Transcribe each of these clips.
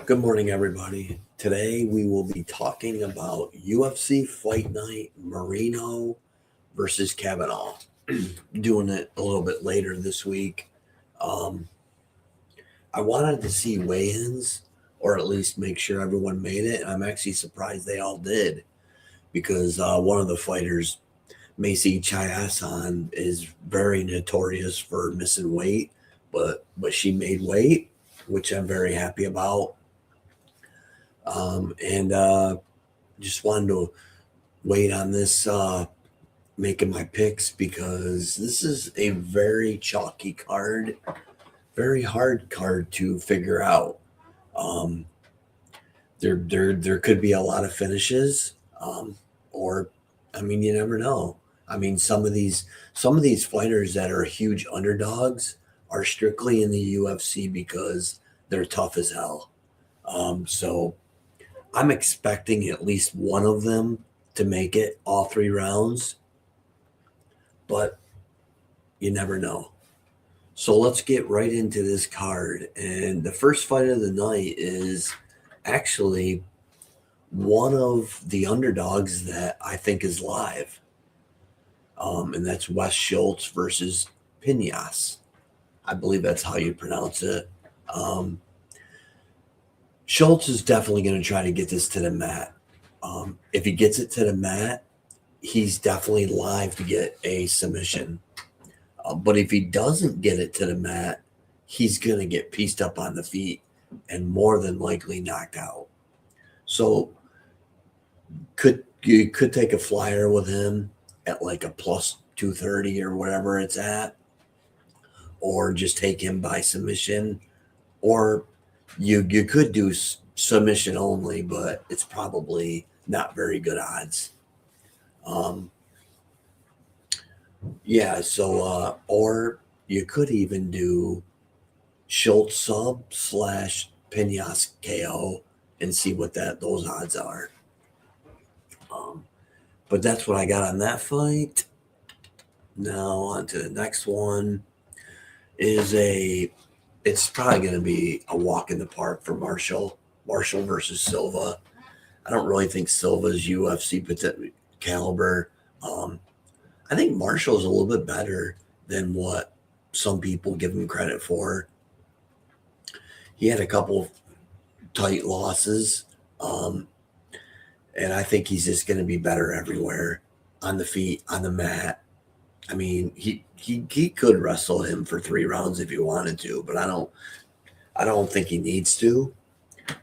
Good morning, everybody. Today we will be talking about UFC Fight Night Moreno versus Kavanagh. Doing it a little bit later this week. Um, I wanted to see weigh-ins, or at least make sure everyone made it. I'm actually surprised they all did because one of the fighters, Macy Chiasson, is very notorious for missing weight, but she made weight, which I'm very happy about. And just wanted to wait on this making my picks because this is a very chalky card, very hard card to figure out. Um, there could be a lot of finishes, or I mean, you never know. I mean, some of these fighters that are huge underdogs are strictly in the UFC because they're tough as hell. So I'm expecting at least one of them to make it all three rounds, but you never know. So let's get right into this card. And the first fight of the night is actually one of the underdogs that I think is live. And that's Wes Schultz versus Pinas. I believe that's how you pronounce it. Um, Schultz is definitely going to try to get this to the mat. If he gets it to the mat, he's definitely live to get a submission. But if he doesn't get it to the mat, he's going to get pieced up on the feet and more than likely knocked out. So you could take a flyer with him at like a plus 230 or whatever it's at, or just take him by submission, or you could do submission only, but it's probably not very good odds. Um, yeah, so or you could even do Schultz sub slash Pinas KO and see what those odds are. Um, but that's what I got on that fight. Now on to the next one. It's probably going to be a walk in the park for Marshall. Marshall versus Silva. I don't really think Silva's UFC caliber. Um, I think Marshall's a little bit better than what some people give him credit for. He had a couple of tight losses, um, and I think he's just going to be better everywhere, on the feet, on the mat. I mean, he could wrestle him for 3 rounds if he wanted to, but I don't think he needs to.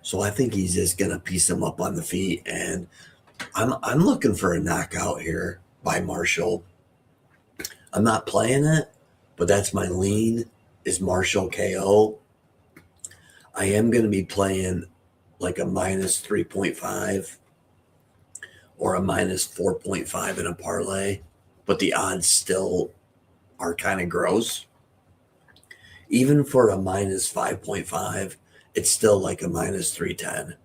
So I think he's just gonna piece him up on the feet, and I'm looking for a knockout here by Marshall. I'm not playing it, but that's my lean is Marshall KO. I am gonna be playing like a minus 3.5 or a minus 4.5 in a parlay, but the odds still are kind of gross. Even for a minus 5.5, it's still like a minus 310,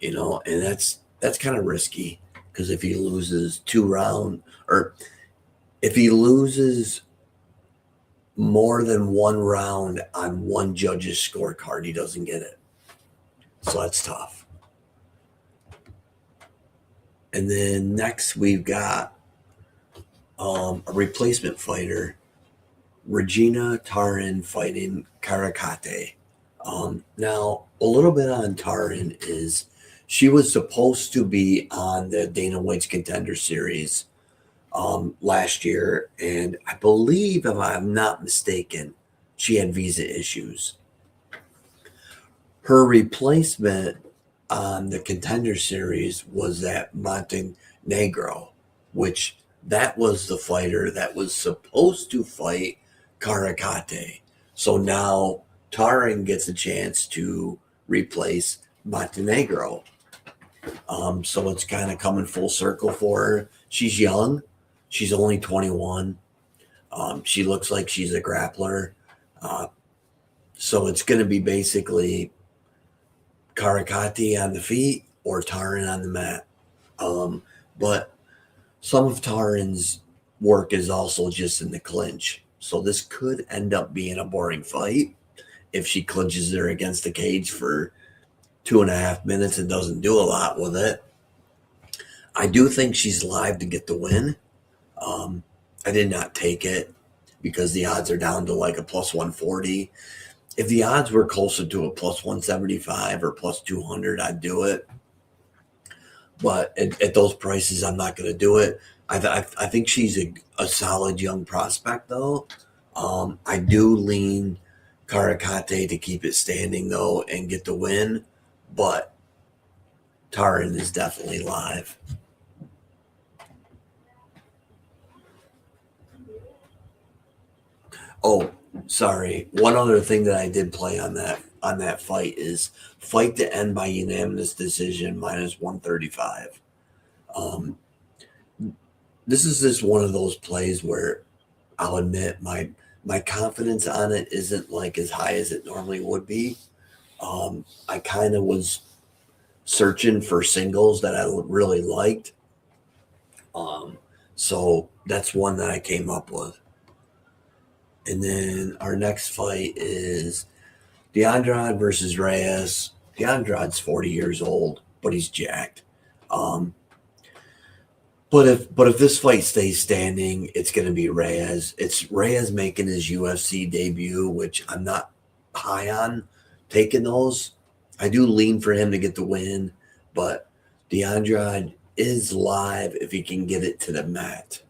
and that's kind of risky because if he loses 2 round, or if he loses more than 1 round on one judge's scorecard, he doesn't get it. So that's tough. And then next we've got a replacement fighter, Regina Tarin fighting Karakate. Now, a little bit on Tarin is she was supposed to be on the Dana White's Contender Series last year, and I believe, if I'm not mistaken, she had visa issues. Her replacement on the Contender Series was that Montenegro, which that was the fighter that was supposed to fight Karakate. So now Tarin gets a chance to replace Montenegro. So it's kind of coming full circle for her. She's young. She's only 21. She looks like she's a grappler. So it's going to be basically Karakati on the feet or Tarin on the mat. But some of Tarin's work is also just in the clinch. So this could end up being a boring fight if she clinches her against the cage for 2.5 minutes and doesn't do a lot with it. I do think she's live to get the win. I did not take it because the odds are down to like a plus 140. If the odds were closer to a plus 175 or plus 200, I'd do it. But at those prices, I'm not going to do it. I think she's a solid young prospect, though. I do lean Karakate to keep it standing, though, and get the win. But Taran is definitely live. Oh, sorry. One other thing that I did play on that fight is fight to end by unanimous decision minus 135. Um, this is just one of those plays where I'll admit my confidence on it isn't like as high as it normally would be. I kind of was searching for singles that I really liked. So that's one that I came up with. And then our next fight is DeAndrade versus Reyes. DeAndrade's 40 years old, but he's jacked. But if this fight stays standing, it's going to be Reyes. It's Reyes making his UFC debut, which I'm not high on taking those. I do lean for him to get the win, but DeAndrade is live if he can get it to the mat.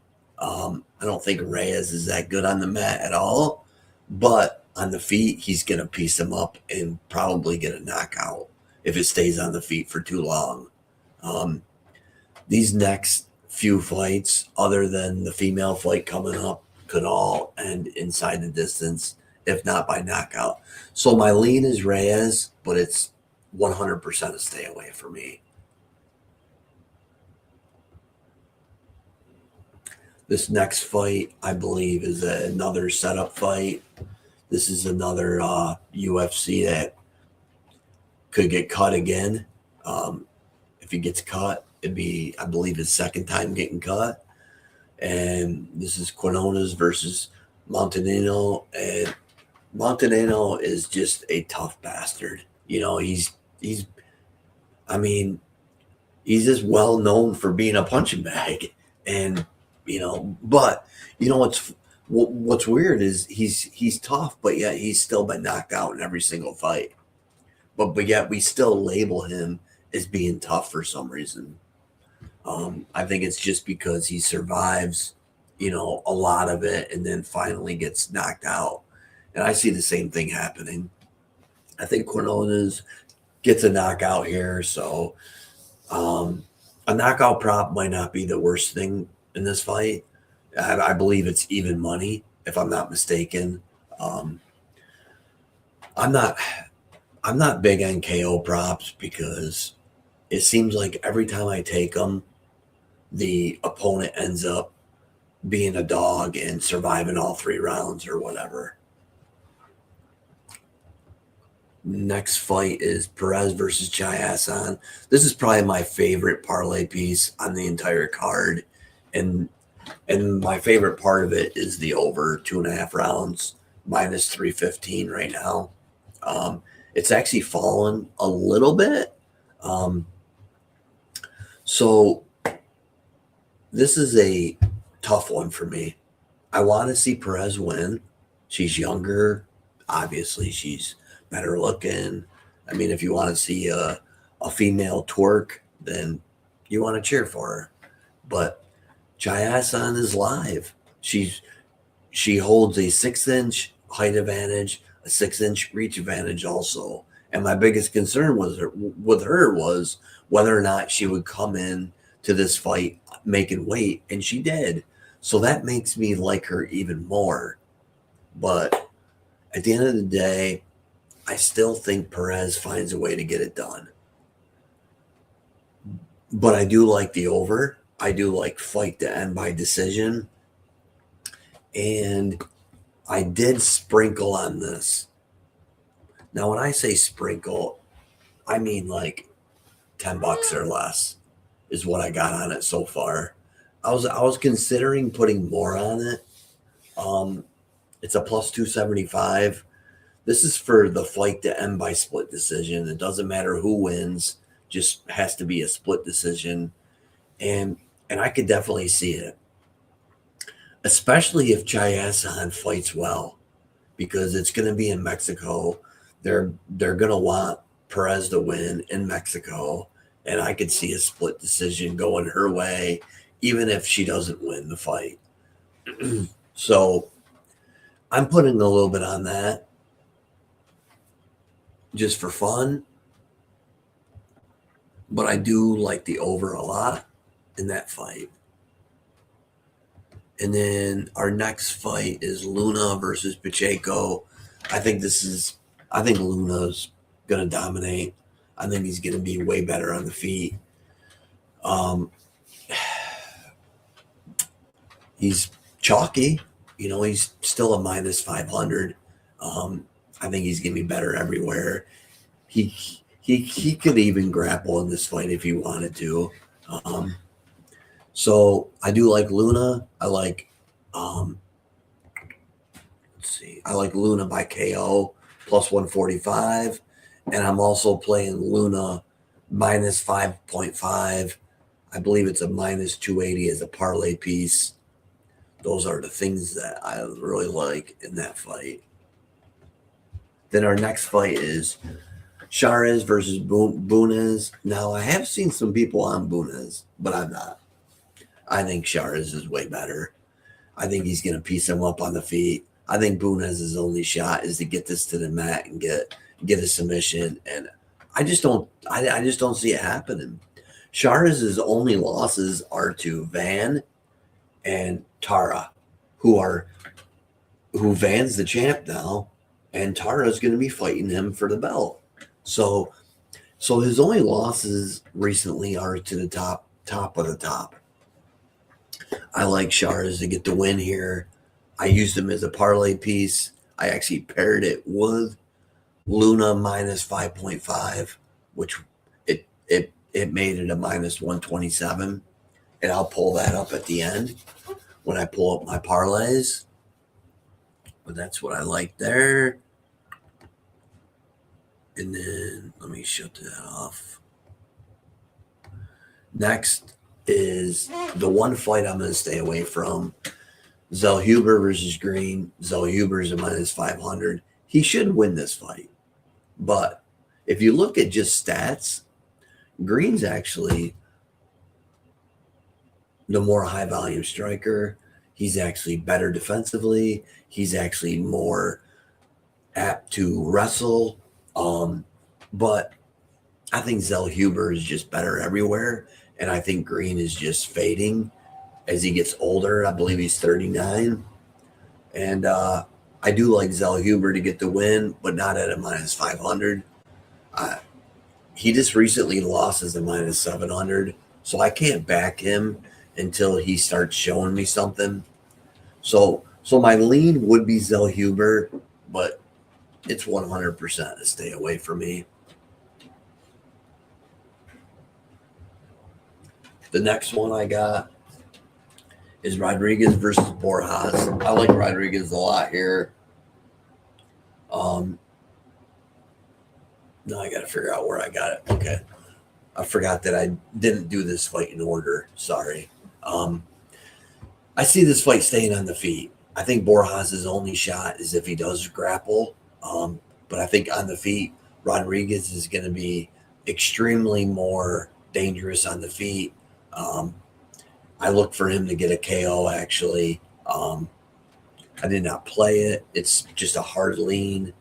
I don't think Reyes is that good on the mat at all, but on the feet, he's going to piece him up and probably get a knockout if it stays on the feet for too long. These next few fights, other than the female fight coming up, could all end inside the distance, if not by knockout. So my lean is Reyes, but it's 100% a stay away for me. This next fight, I believe, is another setup fight. This is another UFC that could get cut again. If he gets cut, it'd be, I believe, his second time getting cut. And this is Quinones versus Montanino. And Montanino is just a tough bastard. You know, he's I mean, he's just well known for being a punching bag. And but what's weird is he's tough, but yet he's still been knocked out in every single fight. But yet we still label him as being tough for some reason. I think it's just because he survives, a lot of it and then finally gets knocked out. And I see the same thing happening. I think Quinones gets a knockout here. So a knockout prop might not be the worst thing in this fight. I believe it's even money, if I'm not mistaken. I'm not big on KO props because it seems like every time I take them, the opponent ends up being a dog and surviving all 3 rounds or whatever. Next fight is Perez versus Chiasson. This is probably my favorite parlay piece on the entire card. And my favorite part of it is the over 2.5 rounds, minus 315 right now. It's actually fallen a little bit. So this is a tough one for me. I want to see Perez win. She's younger. Obviously, she's better looking. I mean, if you want to see a female twerk, then you want to cheer for her. But Chiasson is live. She holds a 6-inch height advantage, a 6-inch reach advantage also. And my biggest concern with her was whether or not she would come in to this fight making weight, and she did. So that makes me like her even more. But at the end of the day, I still think Perez finds a way to get it done. But I do like the over. I do like fight to end by decision. And I did sprinkle on this. Now, when I say sprinkle, I mean like $10 or less is what I got on it so far. I was considering putting more on it. It's a plus 275. This is for the fight to end by split decision. It doesn't matter who wins, just has to be a split decision. And I could definitely see it, especially if Chiasson fights well, because it's going to be in Mexico. They're going to want Perez to win in Mexico, and I could see a split decision going her way, even if she doesn't win the fight. So I'm putting a little bit on that just for fun, but I do like the over a lot in that fight. And then our next fight is Luna versus Pacheco. I think Luna's going to dominate. I think he's going to be way better on the feet. He's chalky. He's still a minus 500. I think he's going to be better everywhere. He could even grapple in this fight if he wanted to. So I do like Luna. I like Luna by KO plus 145. And I'm also playing Luna minus 5.5. I believe it's a minus 280 as a parlay piece. Those are the things that I really like in that fight. Then our next fight is Charez versus Bunez. Now, I have seen some people on Bunez, but I'm not. I think Charez is way better. I think he's going to piece him up on the feet. I think Bunez's only shot is to get this to the mat and get a submission, and I just don't see it happening. Charez's only losses are to Van and Tara, who Van's the champ now, and Tara's going to be fighting him for the belt. So his only losses recently are to the top of the top. I like Charez to get the win here. I used him as a parlay piece. I actually paired it with Luna minus 5.5, which it made it a minus 127. And I'll pull that up at the end when I pull up my parlays. But that's what I like there. And then let me shut that off. Next is the one fight I'm going to stay away from. Zellhuber versus Green. Zellhuber is a minus 500. He should win this fight. But if you look at just stats, Green's actually the more high volume striker. He's actually better defensively. He's actually more apt to wrestle. But I think Zellhuber is just better everywhere. And I think Green is just fading as he gets older. I believe he's 39. And I do like Zellhuber to get the win, but not at a minus 500. He just recently lost as a minus 700. So I can't back him until he starts showing me something. So my lean would be Zellhuber, but it's 100% to stay away from me. The next one I got is Rodriguez versus Borjas. I like Rodriguez a lot here. Now I got to figure out where I got it. Okay. I forgot that I didn't do this fight in order. Sorry. I see this fight staying on the feet. I think Borjas' only shot is if he does grapple. But I think on the feet, Rodriguez is going to be extremely more dangerous on the feet. I look for him to get a KO, actually. I did not play it. It's just a hard lean.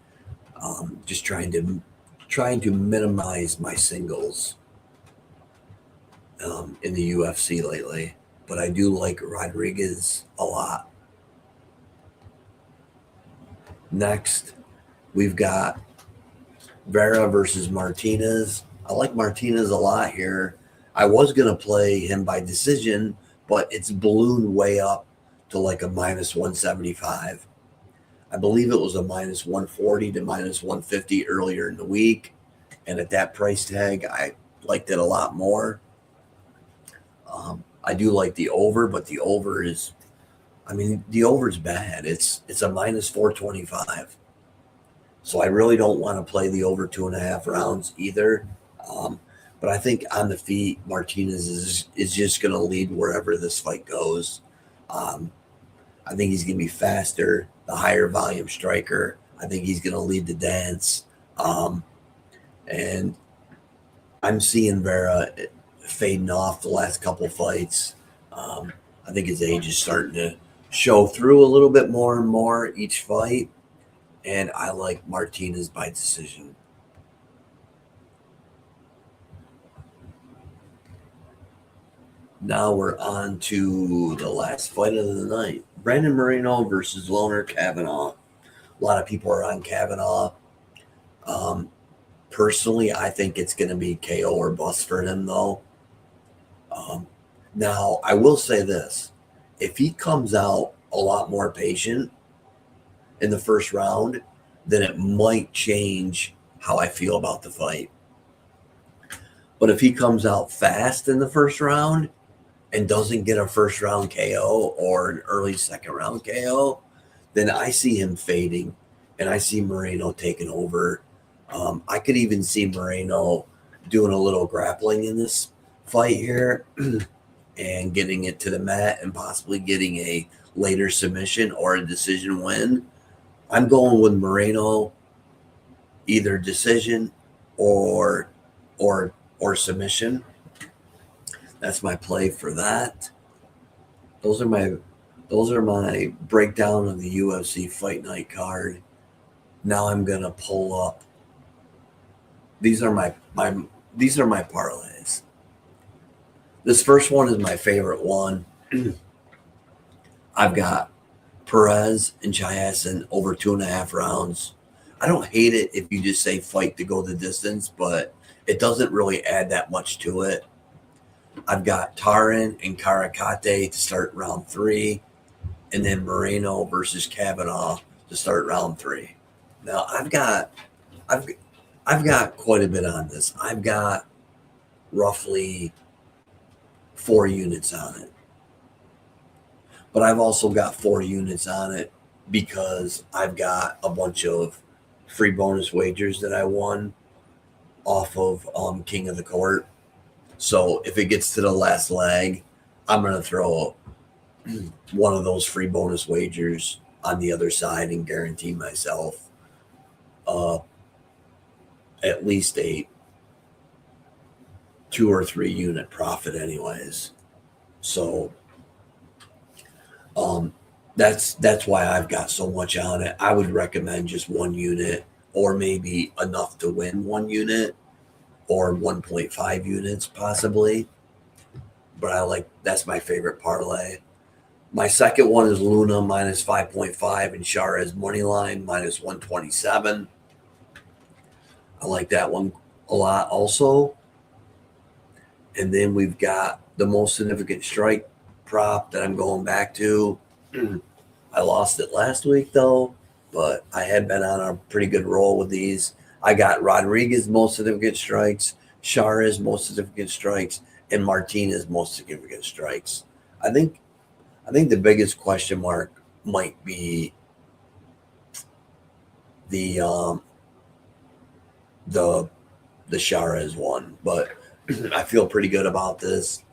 Just trying to minimize my singles in the UFC lately. But I do like Rodriguez a lot. Next, we've got Vera versus Martinez. I like Martinez a lot here. I was going to play him by decision, but it's ballooned way up to like a minus 175. I believe it was a minus 140 to minus 150 earlier in the week. And at that price tag, I liked it a lot more. I do like the over, but the over is bad. It's a minus 425. So I really don't want to play the over 2.5 rounds either. But I think on the feet, Martinez is just going to lead wherever this fight goes. I think he's going to be faster, the higher volume striker. I think he's going to lead the dance. And I'm seeing Vera fading off the last couple fights. I think his age is starting to show through a little bit more and more each fight. And I like Martinez by decision. Now we're on to the last fight of the night. Brandon Moreno versus Loner Kavanagh. A lot of people are on Kavanagh. Personally, I think it's going to be KO or bust for him, though. Now, I will say this. If he comes out a lot more patient in the first round, then it might change how I feel about the fight. But if he comes out fast in the first round and doesn't get a first round KO or an early second round KO, then I see him fading and I see Moreno taking over. I could even see Moreno doing a little grappling in this fight here and getting it to the mat and possibly getting a later submission or a decision win. I'm going with Moreno, either decision or submission. That's my play for that. Those are my breakdown of the UFC Fight Night card. Now I'm gonna pull up. These are my parlays. This first one is my favorite one. I've got Perez and Chiasson over 2.5 rounds. I don't hate it if you just say fight to go the distance, but it doesn't really add that much to it. I've got Taran and Karakate to start round 3, and then Moreno versus Kavanagh to start round 3. Now I've got quite a bit on this. I've got roughly 4 units on it. But I've also got 4 units on it because I've got a bunch of free bonus wagers that I won off of King of the Court. So if it gets to the last leg, I'm going to throw one of those free bonus wagers on the other side and guarantee myself at least a 2 or 3 unit profit anyways. So that's why I've got so much on it. I would recommend just 1 unit or maybe enough to win 1 unit or 1.5 units possibly. But that's my favorite parlay. My second one is Luna minus 5.5 and Charez money line minus 127. I like that one a lot also. And then we've got the most significant strike prop that I'm going back to. I lost it last week though, but I had been on a pretty good roll with these. I got Rodriguez most significant strikes, Charez most significant strikes, and Martinez most significant strikes. I think the biggest question mark might be the Charez one, but I feel pretty good about this.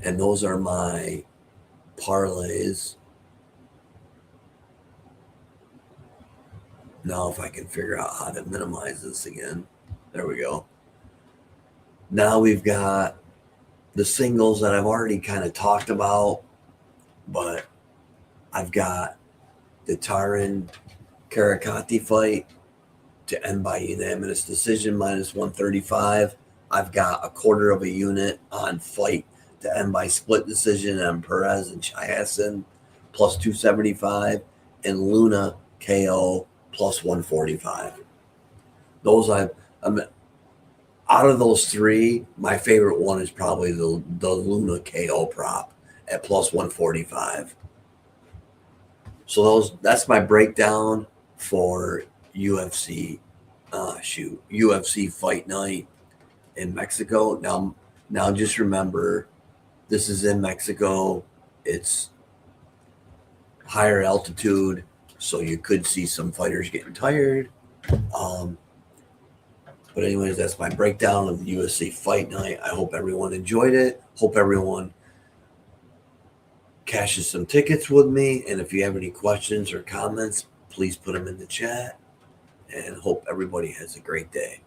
And those are my parlays. Now if I can figure out how to minimize this again. There we go. Now we've got the singles that I've already kind of talked about, but I've got the Taran Karakati fight to end by unanimous decision minus 135. I've got a 1/4 of a unit on fight to end by split decision on Perez and Chiasson plus 275 and Luna KO plus 145. Those I'm out of those 3, my favorite one is probably the Luna KO prop at plus 145. So that's my breakdown for UFC Fight Night in Mexico. Now just remember, this is in Mexico. It's higher altitude. So you could see some fighters getting tired. But anyways, that's my breakdown of the UFC Fight Night. I hope everyone enjoyed it. Hope everyone cashes some tickets with me. And if you have any questions or comments, please put them in the chat. And hope everybody has a great day.